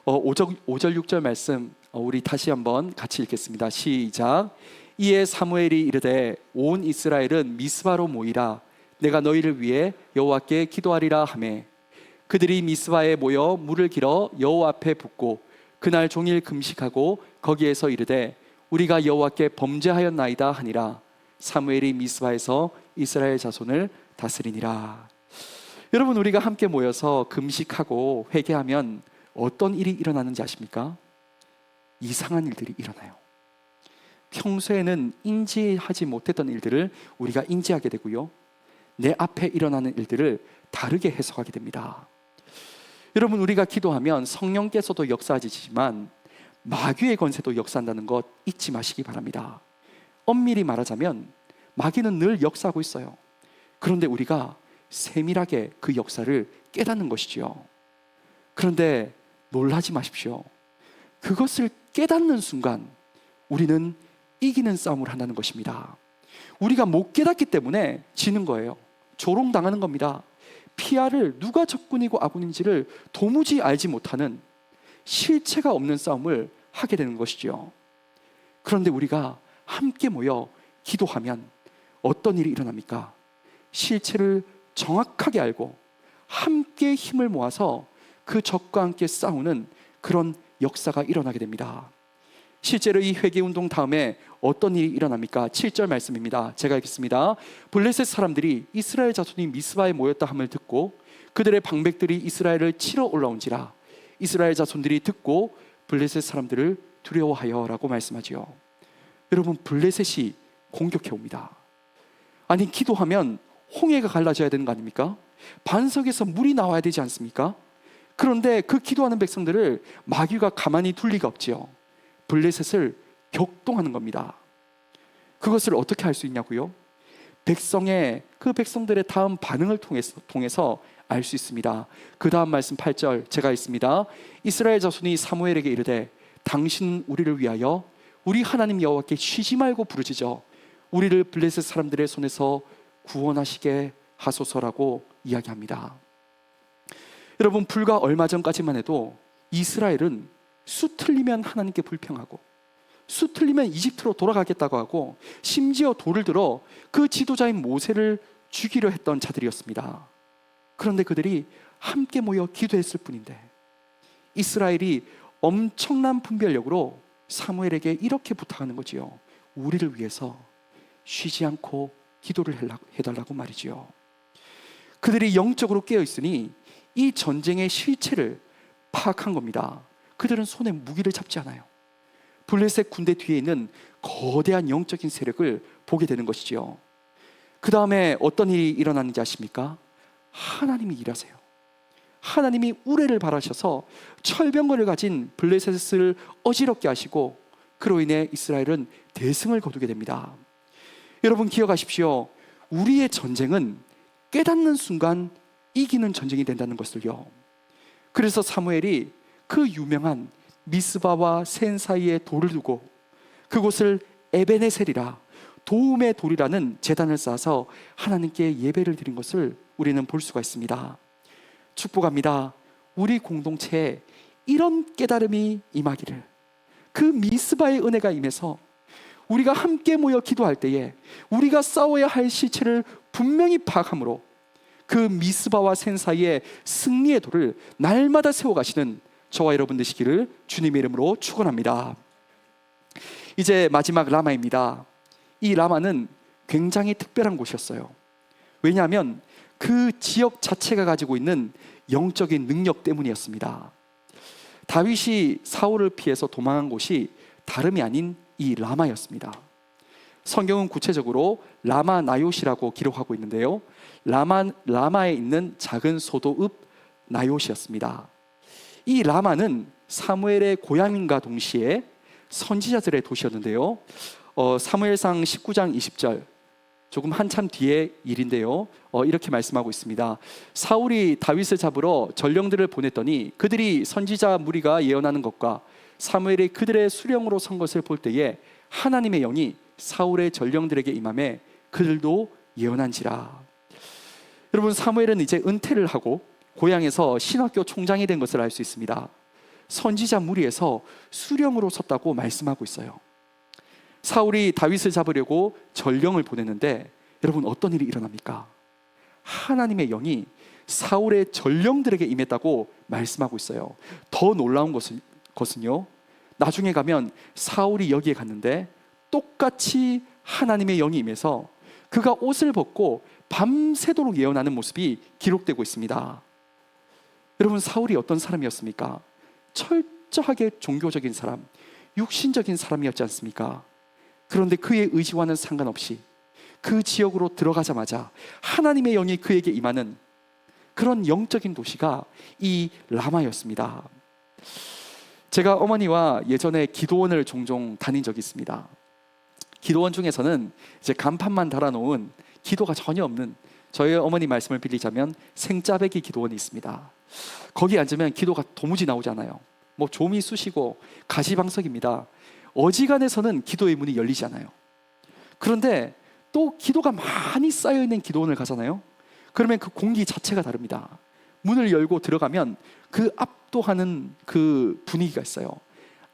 5절 6절 말씀 우리 다시 한번 같이 읽겠습니다. 시작. 이에 사무엘이 이르되 온 이스라엘은 미스바로 모이라. 내가 너희를 위해 여호와께 기도하리라 하매 그들이 미스바에 모여 물을 길어 여호와 앞에 붓고 그날 종일 금식하고 거기에서 이르되 우리가 여호와께 범죄하였나이다 하니라. 사무엘이 미스바에서 이스라엘 자손을 다스리니라. 여러분, 우리가 함께 모여서 금식하고 회개하면 어떤 일이 일어나는지 아십니까? 이상한 일들이 일어나요. 평소에는 인지하지 못했던 일들을 우리가 인지하게 되고요, 내 앞에 일어나는 일들을 다르게 해석하게 됩니다. 여러분, 우리가 기도하면 성령께서도 역사하시지만 마귀의 권세도 역사한다는 것 잊지 마시기 바랍니다. 엄밀히 말하자면 마귀는 늘 역사하고 있어요. 그런데 우리가 세밀하게 그 역사를 깨닫는 것이지요. 그런데 놀라지 마십시오. 그것을 깨닫는 순간 우리는 이기는 싸움을 한다는 것입니다. 우리가 못 깨닫기 때문에 지는 거예요. 조롱당하는 겁니다. 피아를 누가 적군이고 아군인지를 도무지 알지 못하는 실체가 없는 싸움을 하게 되는 것이죠. 그런데 우리가 함께 모여 기도하면 어떤 일이 일어납니까? 실체를 정확하게 알고 함께 힘을 모아서 그 적과 함께 싸우는 그런 역사가 일어나게 됩니다. 실제로 이 회개운동 다음에 어떤 일이 일어납니까? 7절 말씀입니다. 제가 읽겠습니다. 블레셋 사람들이 이스라엘 자손이 미스바에 모였다 함을 듣고 그들의 방백들이 이스라엘을 치러 올라온지라 이스라엘 자손들이 듣고 블레셋 사람들을 두려워하여 라고 말씀하지요. 여러분, 블레셋이 공격해 옵니다. 아니, 기도하면 홍해가 갈라져야 되는 거 아닙니까? 반석에서 물이 나와야 되지 않습니까? 그런데 그 기도하는 백성들을 마귀가 가만히 둘 리가 없지요. 블레셋을 격동하는 겁니다. 그것을 어떻게 할 수 있냐고요? 그 백성들의 다음 반응을 통해서 알 수 있습니다. 그 다음 말씀 8절 제가 읽습니다. 이스라엘 자손이 사무엘에게 이르되 당신 우리를 위하여 우리 하나님 여호와께 쉬지 말고 부르짖어 우리를 블레셋 사람들의 손에서 구원하시게 하소서라고 이야기합니다. 여러분, 불과 얼마 전까지만 해도 이스라엘은 수 틀리면 하나님께 불평하고 수 틀리면 이집트로 돌아가겠다고 하고 심지어 돌을 들어 그 지도자인 모세를 죽이려 했던 자들이었습니다. 그런데 그들이 함께 모여 기도했을 뿐인데 이스라엘이 엄청난 분별력으로 사무엘에게 이렇게 부탁하는 거지요. 우리를 위해서 쉬지 않고 기도를 해달라고 말이지요. 그들이 영적으로 깨어있으니 이 전쟁의 실체를 파악한 겁니다. 그들은 손에 무기를 잡지 않아요. 블레셋 군대 뒤에 있는 거대한 영적인 세력을 보게 되는 것이지요. 그 다음에 어떤 일이 일어나는지 아십니까? 하나님이 일하세요. 하나님이 우레를 바라셔서 철병거를 가진 블레셋을 어지럽게 하시고 그로 인해 이스라엘은 대승을 거두게 됩니다. 여러분, 기억하십시오. 우리의 전쟁은 깨닫는 순간 이기는 전쟁이 된다는 것을요. 그래서 사무엘이 그 유명한 미스바와 센 사이에 돌을 두고 그곳을 에베네셀이라 도움의 돌이라는 제단을 쌓아서 하나님께 예배를 드린 것을 우리는 볼 수가 있습니다. 축복합니다. 우리 공동체에 이런 깨달음이 임하기를, 그 미스바의 은혜가 임해서 우리가 함께 모여 기도할 때에 우리가 싸워야 할 실체를 분명히 파악함으로 그 미스바와 센 사이의 승리의 돌을 날마다 세워가시는 저와 여러분 되시기를 주님의 이름으로 축원합니다. 이제 마지막 라마입니다. 이 라마는 굉장히 특별한 곳이었어요. 왜냐하면 그 지역 자체가 가지고 있는 영적인 능력 때문이었습니다. 다윗이 사울을 피해서 도망한 곳이 다름이 아닌 이 라마였습니다. 성경은 구체적으로 라마 나요시라고 기록하고 있는데요, 라마에 있는 작은 소도읍 나요시였습니다. 이 라마는 사무엘의 고향인가 동시에 선지자들의 도시였는데요, 사무엘상 19장 20절, 조금 한참 뒤의 일인데요, 이렇게 말씀하고 있습니다. 사울이 다윗을 잡으러 전령들을 보냈더니 그들이 선지자 무리가 예언하는 것과 사무엘이 그들의 수령으로 선 것을 볼 때에 하나님의 영이 사울의 전령들에게 임함에 그들도 예언한지라. 여러분, 사무엘은 이제 은퇴를 하고 고향에서 신학교 총장이 된 것을 알 수 있습니다. 선지자 무리에서 수령으로 섰다고 말씀하고 있어요. 사울이 다윗을 잡으려고 전령을 보냈는데 여러분, 어떤 일이 일어납니까? 하나님의 영이 사울의 전령들에게 임했다고 말씀하고 있어요. 더 놀라운 것은요, 나중에 가면 사울이 여기에 갔는데 똑같이 하나님의 영이 임해서 그가 옷을 벗고 밤새도록 예언하는 모습이 기록되고 있습니다. 여러분, 사울이 어떤 사람이었습니까? 철저하게 종교적인 사람, 육신적인 사람이었지 않습니까? 그런데 그의 의지와는 상관없이 그 지역으로 들어가자마자 하나님의 영이 그에게 임하는 그런 영적인 도시가 이 라마였습니다. 제가 어머니와 예전에 기도원을 종종 다닌 적이 있습니다. 기도원 중에서는 이제 간판만 달아놓은 기도가 전혀 없는, 저희 어머니 말씀을 빌리자면 생짜배기 기도원이 있습니다. 거기 앉으면 기도가 도무지 나오지 않아요. 뭐 좀이 쑤시고 가시방석입니다. 어지간해서는 기도의 문이 열리지 않아요. 그런데 또 기도가 많이 쌓여있는 기도원을 가잖아요. 그러면 그 공기 자체가 다릅니다. 문을 열고 들어가면 그 압도하는 그 분위기가 있어요.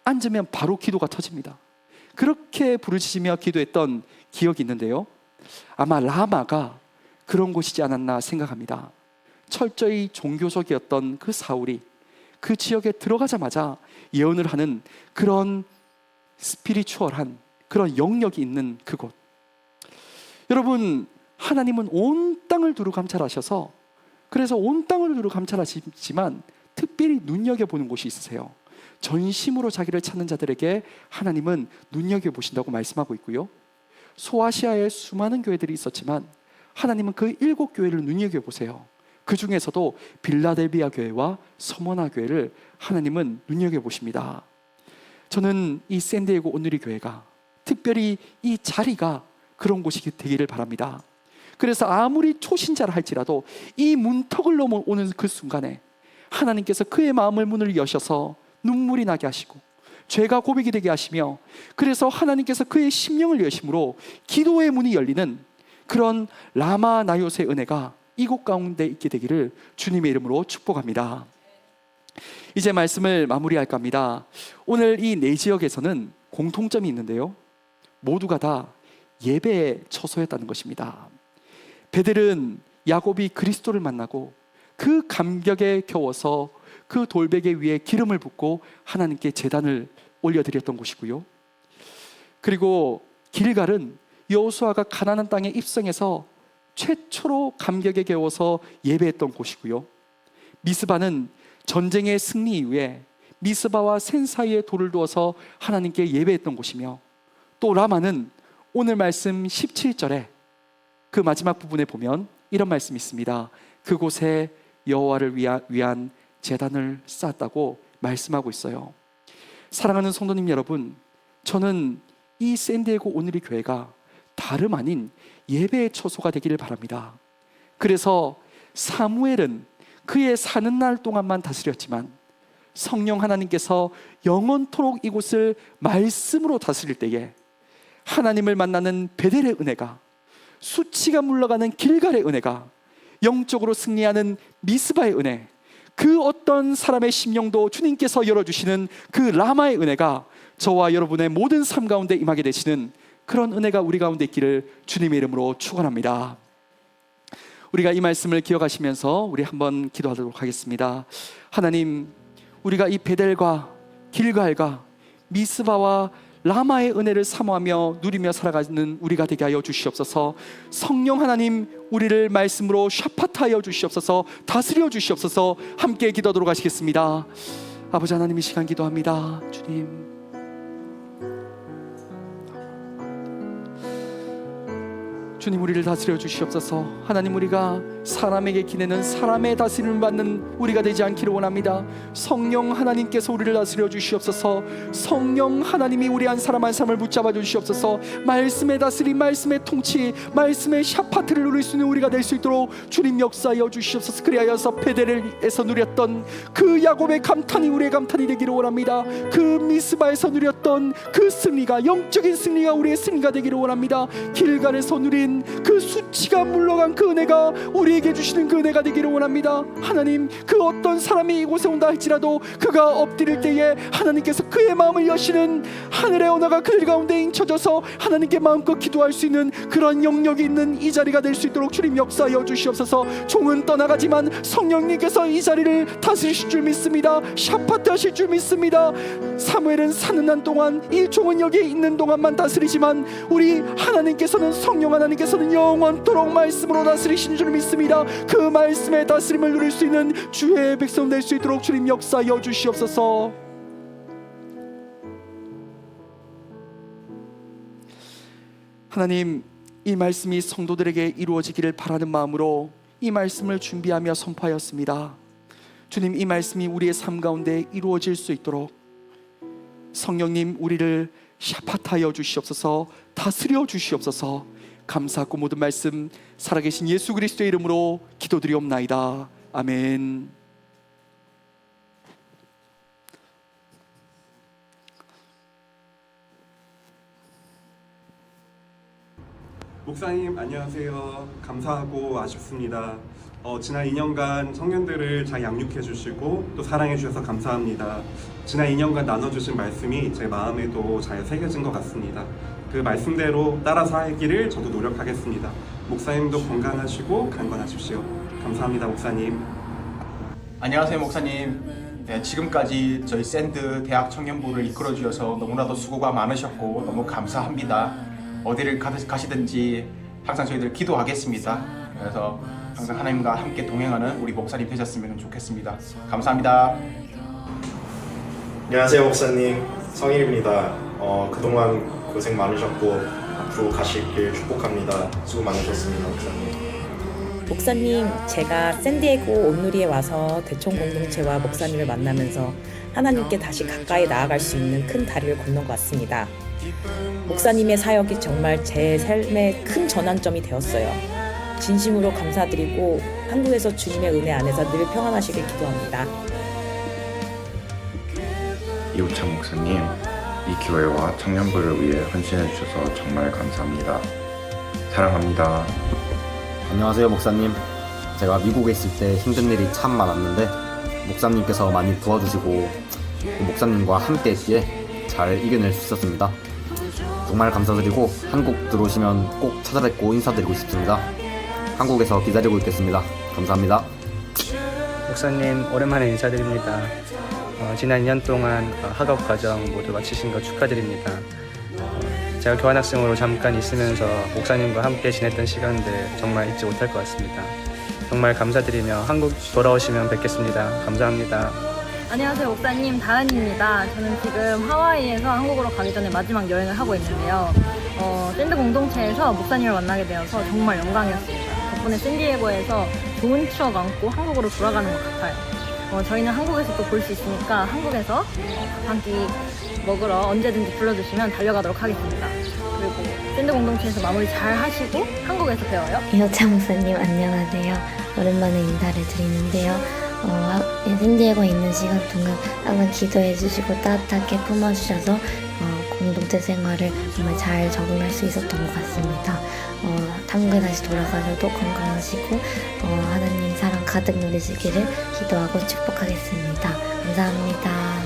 앉으면 바로 기도가 터집니다. 그렇게 부르짖으며 기도했던 기억이 있는데요, 아마 라마가 그런 곳이지 않았나 생각합니다. 철저히 종교적이었던 그 사울이 그 지역에 들어가자마자 예언을 하는 그런 스피리추얼한 그런 영역이 있는 그곳. 여러분, 하나님은 온 땅을 두루 감찰하셔서, 그래서 온 땅을 두루 감찰하시지만 특별히 눈여겨보는 곳이 있으세요. 전심으로 자기를 찾는 자들에게 하나님은 눈여겨보신다고 말씀하고 있고요, 소아시아에 수많은 교회들이 있었지만 하나님은 그 7교회를 눈여겨보세요. 그 중에서도 빌라델비아 교회와 서머나 교회를 하나님은 눈여겨보십니다. 저는 이 샌디에고 온누리 교회가, 특별히 이 자리가 그런 곳이 되기를 바랍니다. 그래서 아무리 초신자라 할지라도 이 문턱을 넘어오는 그 순간에 하나님께서 그의 마음을 문을 여셔서 눈물이 나게 하시고 죄가 고백이 되게 하시며, 그래서 하나님께서 그의 심령을 여심으로 기도의 문이 열리는 그런 라마 나요스의 은혜가 이곳 가운데 있게 되기를 주님의 이름으로 축복합니다. 이제 말씀을 마무리할까 합니다. 오늘 이 네 지역에서는 공통점이 있는데요, 모두가 다 예배의 처소였다는 것입니다. 베델은 야곱이 그리스도를 만나고 그 감격에 겨워서 그 돌베개 위에 기름을 붓고 하나님께 제단을 올려드렸던 곳이고요, 그리고 길갈은 여호수아가 가나안 땅에 입성해서 최초로 감격에 겨워서 예배했던 곳이고요, 미스바는 전쟁의 승리 이후에 미스바와 센 사이에 돌을 두어서 하나님께 예배했던 곳이며, 또 라마는 오늘 말씀 17절에 그 마지막 부분에 보면 이런 말씀이 있습니다. 그곳에 여호와를 위한 제단을 쌓았다고 말씀하고 있어요. 사랑하는 성도님 여러분, 저는 이 샌디에고 온누리 교회가 다름 아닌 예배의 처소가 되기를 바랍니다. 그래서 사무엘은 그의 사는 날 동안만 다스렸지만 성령 하나님께서 영원토록 이곳을 말씀으로 다스릴 때에 하나님을 만나는 베델의 은혜가, 수치가 물러가는 길갈의 은혜가, 영적으로 승리하는 미스바의 은혜, 그 어떤 사람의 심령도 주님께서 열어주시는 그 라마의 은혜가 저와 여러분의 모든 삶 가운데 임하게 되시는 그런 은혜가 우리 가운데 있기를 주님의 이름으로 축원합니다. 우리가 이 말씀을 기억하시면서 우리 한번 기도하도록 하겠습니다. 하나님, 우리가 이 베델과 길갈과 미스바와 라마의 은혜를 사모하며 누리며 살아가는 우리가 되게 하여 주시옵소서. 성령 하나님, 우리를 말씀으로 샤파타하여 주시옵소서. 다스려 주시옵소서. 함께 기도하도록 하시겠습니다. 아버지 하나님, 이 시간 기도합니다. 주님, 주님, 우리를 다스려 주시옵소서. 하나님, 우리가 사람에게 기내는 사람의 다스림을 받는 우리가 되지 않기를 원합니다. 성령 하나님께서 우리를 다스려 주시옵소서. 성령 하나님이 우리 한 사람 한 사람을 붙잡아 주시옵소서. 말씀의 다스림, 말씀의 통치, 말씀의 샤파트를 누릴 수 있는 우리가 될 수 있도록 주님 역사하여 주시옵소서. 그리하여서 베델에서 누렸던 그 야곱의 감탄이 우리의 감탄이 되기를 원합니다. 그 미스바에서 누렸던 그 승리가, 영적인 승리가 우리의 승리가 되기를 원합니다. 길갈에서 누린 그 수치가 물러간 그 은혜가 우리에게 주시는 그 은혜가 되기를 원합니다. 하나님, 그 어떤 사람이 이곳에 온다 할지라도 그가 엎드릴 때에 하나님께서 그의 마음을 여시는 하늘의 언어가 그들 가운데 인쳐져서 하나님께 마음껏 기도할 수 있는 그런 영역이 있는 이 자리가 될 수 있도록 주님 역사하여 주시옵소서. 종은 떠나가지만 성령님께서 이 자리를 다스리실 줄 믿습니다. 샤파트 하실 줄 믿습니다. 사무엘은 사는 한 동안, 이 종은 여기에 있는 동안만 다스리지만 우리 하나님께서는, 성령 하나님께서는 영원토록 말씀으로 다스리신 줄 믿습니다. 그 말씀의 다스림을 누릴 수 있는 주의 백성 될 수 있도록 주님 역사하여 주시옵소서. 하나님, 이 말씀이 성도들에게 이루어지기를 바라는 마음으로 이 말씀을 준비하며 선포하였습니다. 주님, 이 말씀이 우리의 삶 가운데 이루어질 수 있도록 성령님 우리를 샤파타여 주시옵소서, 다스려 주시옵소서. 감사하고 모든 말씀 살아계신 예수 그리스도의 이름으로 기도드리옵나이다. 아멘. 목사님 안녕하세요. 감사하고 아쉽습니다. 지난 2년간 청년들을 잘 양육해 주시고 또 사랑해 주셔서 감사합니다. 지난 2년간 나눠주신 말씀이 제 마음에도 잘 새겨진 것 같습니다. 그 말씀대로 따라 살기를 저도 노력하겠습니다. 목사님도 건강하시고 강건하십시오. 감사합니다, 목사님. 안녕하세요, 목사님. 네, 지금까지 저희 샌드 대학 청년부를 이끌어 주셔서 너무나도 수고가 많으셨고 너무 감사합니다. 어디를 가시든지 항상 저희들 기도하겠습니다. 그래서 항상 하나님과 함께 동행하는 우리 목사님 되셨으면 좋겠습니다. 감사합니다. 안녕하세요, 목사님. 성일입니다. 그동안 고생 많으셨고 앞으로 가시길 축복합니다. 수고 많으셨습니다, 목사님. 목사님, 제가 샌디에고 온누리에 와서 대청 공동체와 목사님을 만나면서 하나님께 다시 가까이 나아갈 수 있는 큰 다리를 건넌 것 같습니다. 목사님의 사역이 정말 제 삶의 큰 전환점이 되었어요. 진심으로 감사드리고 한국에서 주님의 은혜 안에서 늘 평안하시길 기도합니다. 이우찬 목사님, 이 교회와 청년부를 위해 헌신해 주셔서 정말 감사합니다. 사랑합니다. 안녕하세요, 목사님. 제가 미국에 있을 때 힘든 일이 참 많았는데 목사님께서 많이 도와주시고 목사님과 함께했기에 잘 이겨낼 수 있었습니다. 정말 감사드리고 한국 들어오시면 꼭 찾아뵙고 인사드리고 싶습니다. 한국에서 기다리고 있겠습니다. 감사합니다. 목사님, 오랜만에 인사드립니다. 지난 2년 동안 학업 과정 모두 마치신 거 축하드립니다. 제가 교환학생으로 잠깐 있으면서 목사님과 함께 지냈던 시간들 정말 잊지 못할 것 같습니다. 정말 감사드리며 한국 돌아오시면 뵙겠습니다. 감사합니다. 안녕하세요, 목사님. 다은입니다. 저는 지금 하와이에서 한국으로 가기 전에 마지막 여행을 하고 있는데요. 샌드 공동체에서 목사님을 만나게 되어서 정말 영광이었습니다. 덕분에 샌디에고에서 좋은 추억 안고 한국으로 돌아가는 것 같아요. 저희는 한국에서 또 볼 수 있으니까 한국에서 밥 한 끼 먹으러 언제든지 불러주시면 달려가도록 하겠습니다. 그리고 샌드 공동체에서 마무리 잘 하시고 한국에서 뵈어요. 이호찬 목사님 안녕하세요. 오랜만에 인사를 드리는데요. 샌디에고에 있는 시간 동안 항상 기도해 주시고 따뜻하게 품어주셔서 공동체 생활을 정말 잘 적응할 수 있었던 것 같습니다. 한국에 다시 돌아가셔도 건강하시고 하나님 사랑 가득 누리시기를 기도하고 축복하겠습니다. 감사합니다.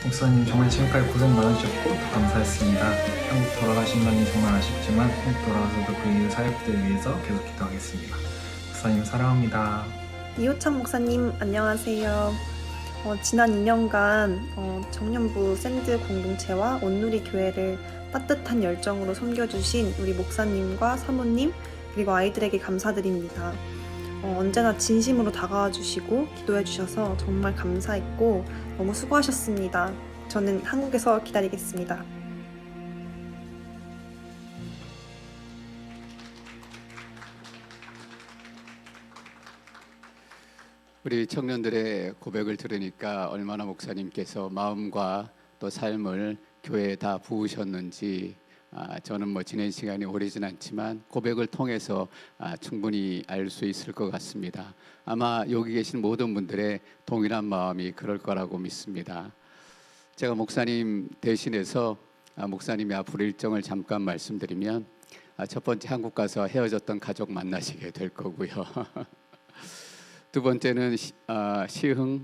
목사님, 정말 지금까지 고생 많으셨고 감사했습니다. 한국 돌아가신다니 정말 아쉽지만 한국 돌아와서도 그 이후 사역들을 위해서 계속 기도하겠습니다. 목사님 사랑합니다. 이호찬 목사님 안녕하세요. 지난 2년간 청년부 샌드 공동체와 온누리 교회를 따뜻한 열정으로 섬겨주신 우리 목사님과 사모님 그리고 아이들에게 감사드립니다. 언제나 진심으로 다가와 주시고 기도해 주셔서 정말 감사했고 너무 수고하셨습니다. 저는 한국에서 기다리겠습니다. 우리 청년들의 고백을 들으니까 얼마나 목사님께서 마음과 또 삶을 교회에 다 부으셨는지 저는 지낸 시간이 오래진 않지만 고백을 통해서 충분히 알 수 있을 것 같습니다. 아마 여기 계신 모든 분들의 동일한 마음이 그럴 거라고 믿습니다. 제가 목사님 대신해서 목사님이 앞으로 일정을 잠깐 말씀드리면 첫 번째 한국 가서 헤어졌던 가족 만나시게 될 거고요. 두 번째는 시흥에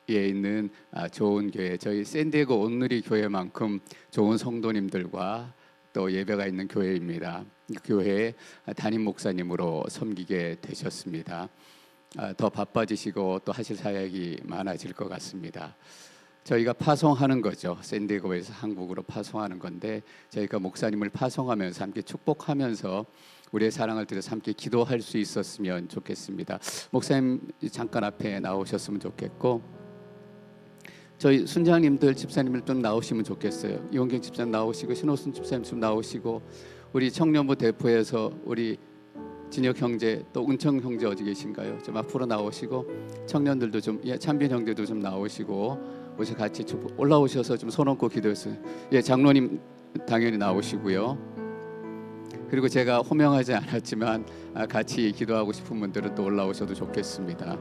있는 좋은 교회, 저희 샌디에고 온누리 교회만큼 좋은 성도님들과 또 예배가 있는 교회입니다. 교회에 담임 목사님으로 섬기게 되셨습니다. 더 바빠지시고 또 하실 사역이 많아질 것 같습니다. 저희가 파송하는 거죠. 샌디에고에서 한국으로 파송하는 건데 저희가 목사님을 파송하면서 함께 축복하면서 우리의 사랑을 들여서 함께 기도할 수 있었으면 좋겠습니다. 목사님 잠깐 앞에 나오셨으면 좋겠고 저희 순장님들 집사님들 좀 나오시면 좋겠어요. 이원경 집사님 나오시고 신호순 집사님 좀 나오시고 우리 청년부 대표에서 우리 진혁 형제 또 은청 형제 어디 계신가요? 좀 앞으로 나오시고 청년들도 좀 찬빈 형제도 좀 나오시고 우리 같이 좀 올라오셔서 좀 손 얹고 기도했어요. 장로님 당연히 나오시고요. 그리고 제가 호명하지 않았지만 같이 기도하고 싶은 분들은 또 올라오셔도 좋겠습니다.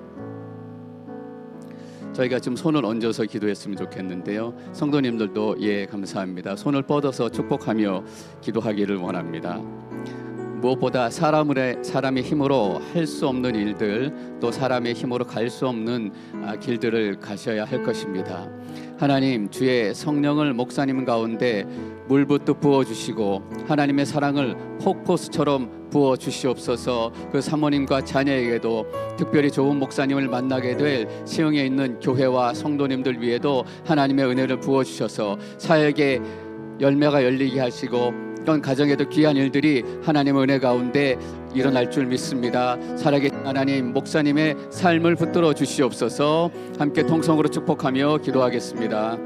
저희가 좀 손을 얹어서 기도했으면 좋겠는데요. 성도님들도 감사합니다. 손을 뻗어서 축복하며 기도하기를 원합니다. 무엇보다 사람의 힘으로 할 수 없는 일들, 또 사람의 힘으로 갈 수 없는 길들을 가셔야 할 것입니다. 하나님, 주의 성령을 목사님 가운데 물붓듯 부어주시고 하나님의 사랑을 폭포수처럼 부어주시옵소서. 그 사모님과 자녀에게도 특별히 좋은 목사님을 만나게 될 시흥에 있는 교회와 성도님들 위에도 하나님의 은혜를 부어주셔서 사역의 열매가 열리게 하시고 이런 가정에도 귀한 일들이 하나님의 은혜 가운데 일어날 줄 믿습니다. 살아계신 하나님, 목사님의 삶을 붙들어 주시옵소서. 함께 통성으로 축복하며 기도하겠습니다.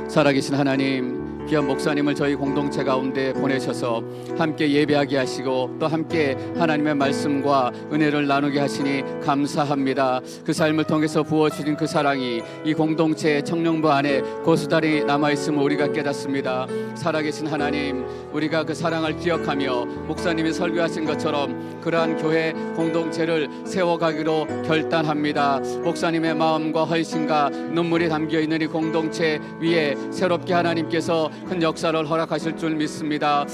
살아계신 하나님, 귀한 목사님을 저희 공동체 가운데 보내셔서 함께 예배하게 하시고 또 함께 하나님의 말씀과 은혜를 나누게 하시니 감사합니다. 그 삶을 통해서 부어주신 그 사랑이 이 공동체 청년부 안에 고스란히 남아있음을 우리가 깨닫습니다. 살아계신 하나님, 우리가 그 사랑을 기억하며 목사님이 설교하신 것처럼 그러한 교회 공동체를 세워가기로 결단합니다. 목사님의 마음과 헌신과 눈물이 담겨있는 이 공동체 위에 새롭게 하나님께서 큰 역사를 허락하실 줄 믿습니다.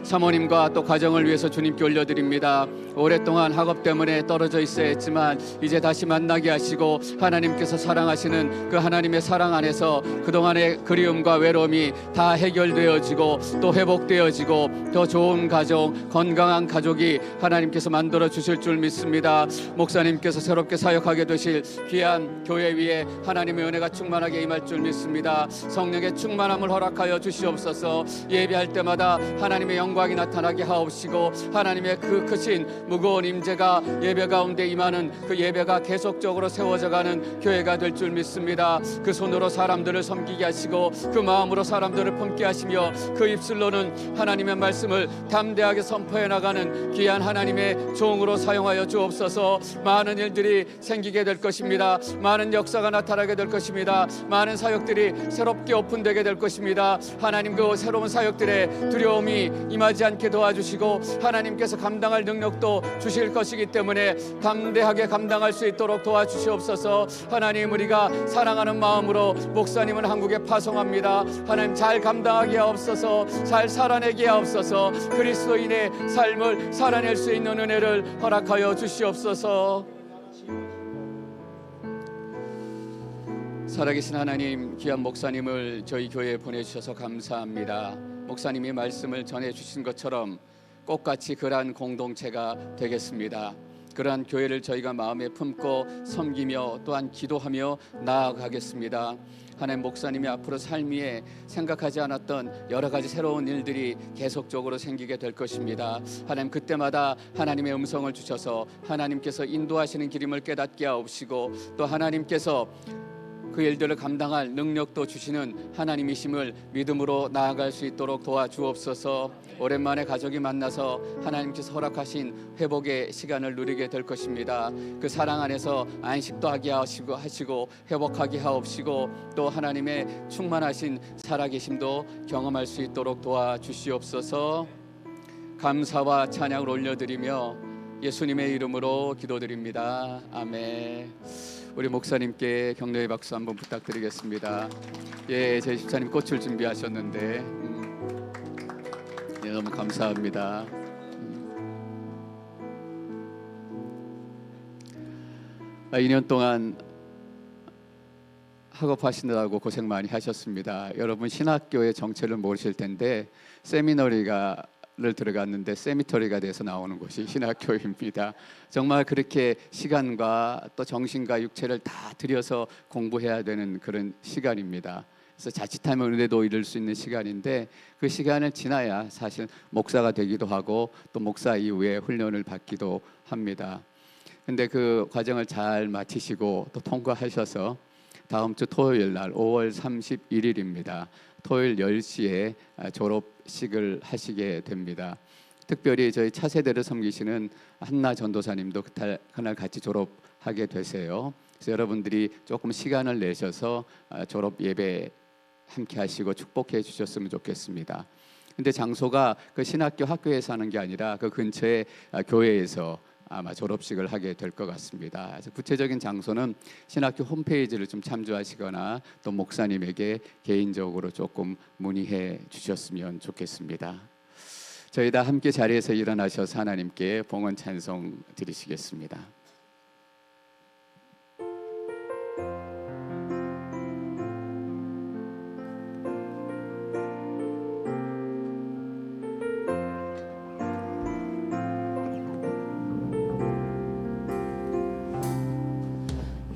사모님과 또 가정을 위해서 주님께 올려드립니다. 오랫동안 학업 때문에 떨어져 있어야 했지만 이제 다시 만나게 하시고 하나님께서 사랑하시는 그 하나님의 사랑 안에서 그동안의 그리움과 외로움이 다 해결되어지고 또 회복되어지고 더 좋은 가정, 건강한 가족이 하나님께서 만들어 주실 줄 믿습니다. 목사님께서 새롭게 사역하게 되실 귀한 교회 위에 하나님의 은혜가 충만하게 임할 줄 믿습니다. 성령의 충만함을 허락하여 주시옵소서. 예배할 때마다 하나님의 영광이 나타나게 하옵시고 하나님의 그 크신 무거운 임재가 예배 가운데 임하는 그 예배가 계속적으로 세워져가는 교회가 될 줄 믿습니다. 그 손으로 사람들을 섬기게 하시고 그 마음으로 사람들을 품게 하시며 그 입술로는 하나님의 말씀을 담대하게 선포해 나가는 귀한 하나님의 종으로 사용하여 주옵소서. 많은 일들이 생기게 될 것입니다. 많은 역사가 나타나게 될 것입니다. 많은 사역들이 새롭게 오픈되게 될 것입니다. 하나님, 그 새로운 사역들의 두려움이 임하지 않게 도와주시고 하나님께서 감당할 능력도 주실 것이기 때문에 담대하게 감당할 수 있도록 도와주시옵소서. 하나님, 우리가 사랑하는 마음으로 목사님은 한국에 파송합니다. 하나님, 잘 감당하게 하옵소서. 잘 살아내게 하옵소서. 그리스도인의 삶을 살아낼 수 있는 은혜를 허락하여 주시옵소서. 살아계신 하나님, 귀한 목사님을 저희 교회에 보내주셔서 감사합니다. 목사님이 말씀을 전해주신 것처럼 꽃같이 그러한 공동체가 되겠습니다. 그러한 교회를 저희가 마음에 품고 섬기며 또한 기도하며 나아가겠습니다. 하나님, 목사님이 앞으로 삶 위에 생각하지 않았던 여러 가지 새로운 일들이 계속적으로 생기게 될 것입니다. 하나님, 그때마다 하나님의 음성을 주셔서 하나님께서 인도하시는 길임을 깨닫게 하옵시고 또 하나님께서 그 일들을 감당할 능력도 주시는 하나님이심을 믿음으로 나아갈 수 있도록 도와주옵소서. 오랜만에 가족이 만나서 하나님께서 허락하신 회복의 시간을 누리게 될 것입니다. 그 사랑 안에서 안식도 하게 하시고 회복하게 하옵시고 또 하나님의 충만하신 살아계심도 경험할 수 있도록 도와주시옵소서. 감사와 찬양을 올려드리며 예수님의 이름으로 기도드립니다. 아멘. 우리 목사님께 격려의 박수 한번 부탁드리겠습니다. 제 집사님 꽃을 준비하셨는데 너무 감사합니다. 2년 동안 학업하시느라고 고생 많이 하셨습니다. 여러분 신학교의 정체를 모르실 텐데 세미너리를 들어갔는데 세미터리가 돼서 나오는 곳이 신학교입니다. 정말 그렇게 시간과 또 정신과 육체를 다 들여서 공부해야 되는 그런 시간입니다. 그래서 자칫하면 은혜도 이룰 수 있는 시간인데 그 시간을 지나야 사실 목사가 되기도 하고 또 목사 이후에 훈련을 받기도 합니다. 근데 그 과정을 잘 마치시고 또 통과하셔서 다음 주 토요일 날 5월 31일입니다. 토요일 10시에 졸업식을 하시게 됩니다. 특별히 저희 차세대를 섬기시는 한나 전도사님도 그날 같이 졸업하게 되세요. 그래서 여러분들이 조금 시간을 내셔서 졸업 예배 함께 하시고 축복해 주셨으면 좋겠습니다. 근데 장소가 그 신학교 학교에서 하는 게 아니라 그 근처의 교회에서 아마 졸업식을 하게 될 것 같습니다. 그래서 구체적인 장소는 신학교 홈페이지를 좀 참조하시거나 또 목사님에게 개인적으로 조금 문의해 주셨으면 좋겠습니다. 저희 다 함께 자리에서 일어나셔서 하나님께 봉헌 찬송 드리시겠습니다.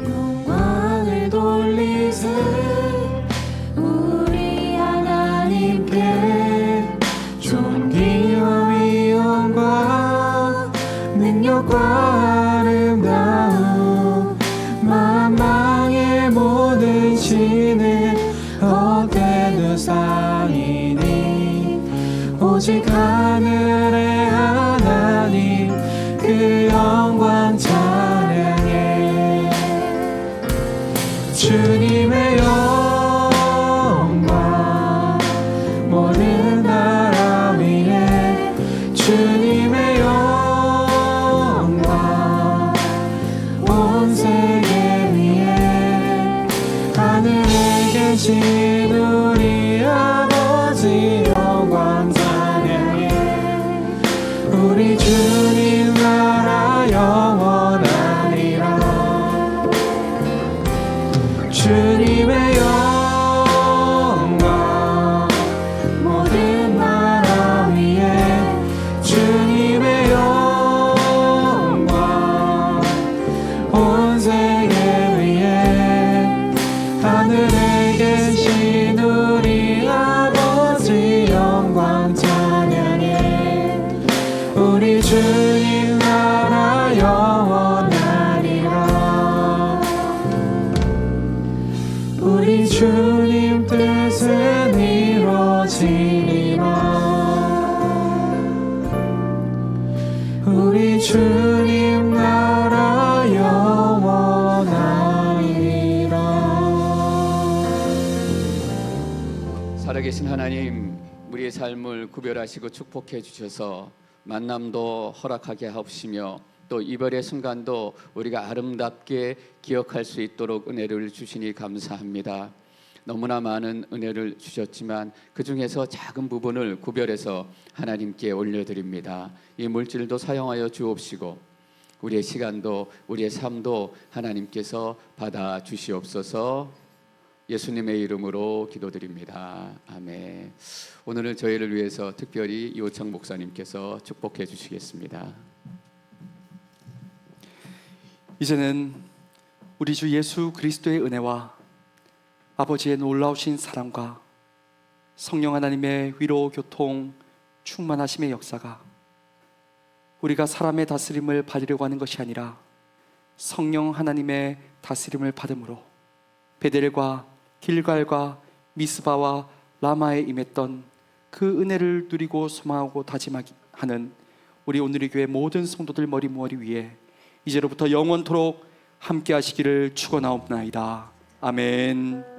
영광을 돌리세 우리 하나님께 존귀와 위엄과 능력과 아름다움 만방의 모든 신은 헛되는 상이니 오직 하늘의 하나님 그 영광 찬양해 주님의 영광 모든 나라 위에 주님의 영광 온 세계 위에 하늘에 계신 우리 아버지 영광 찬양해 우리 주님 나라 영원하리라 주님의 영광 모든 나라 위에 주님의 영광 온 세계 위에 하늘에 계신 우리 아버지 영광 찬양해 우리 주님 나라 영원하리라 우리 주님 뜻은 이루어지리라 우리 주님 나라 영원하리라 살아계신 하나님, 우리의 삶을 구별하시고 축복해 주셔서 만남도 허락하게 하옵시며 또 이별의 순간도 우리가 아름답게 기억할 수 있도록 은혜를 주시니 감사합니다. 너무나 많은 은혜를 주셨지만 그 중에서 작은 부분을 구별해서 하나님께 올려드립니다. 이 물질도 사용하여 주옵시고 우리의 시간도 우리의 삶도 하나님께서 받아 주시옵소서. 예수님의 이름으로 기도드립니다. 아멘. 오늘은 저희를 위해서 특별히 이호창 목사님께서 축복해 주시겠습니다. 이제는 우리 주 예수 그리스도의 은혜와 아버지의 놀라우신 사랑과 성령 하나님의 위로 교통 충만하심의 역사가 우리가 사람의 다스림을 받으려고 하는 것이 아니라 성령 하나님의 다스림을 받음으로 베델과 길갈과 미스바와 라마에 임했던 그 은혜를 누리고 소망하고 다짐하는 우리 오늘의 교회 모든 성도들 머리머리 위에 이제로부터 영원토록 함께 하시기를 축원하옵나이다. 아멘.